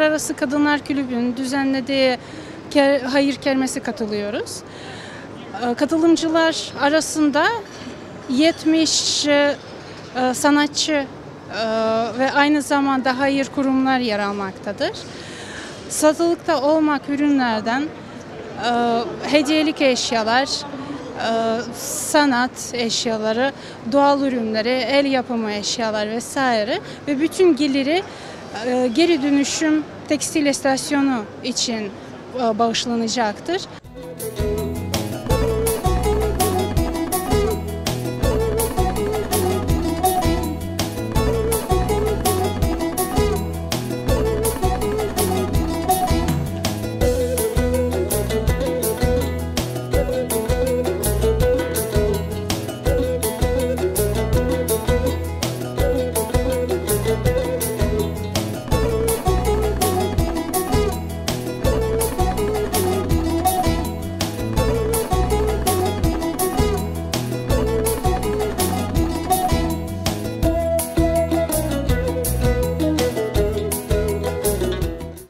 Uluslararası Kadınlar Kulübü'nün düzenlediği hayır kermesi katılıyoruz. Katılımcılar arasında 70 sanatçı ve aynı zamanda hayır kurumlar yer almaktadır. Satılıkta olmak ürünlerden hediyelik eşyalar, sanat eşyaları, doğal ürünleri, el yapımı eşyalar vesaire ve bütün geliri geri dönüşüm tekstil istasyonu için bağışlanacaktır.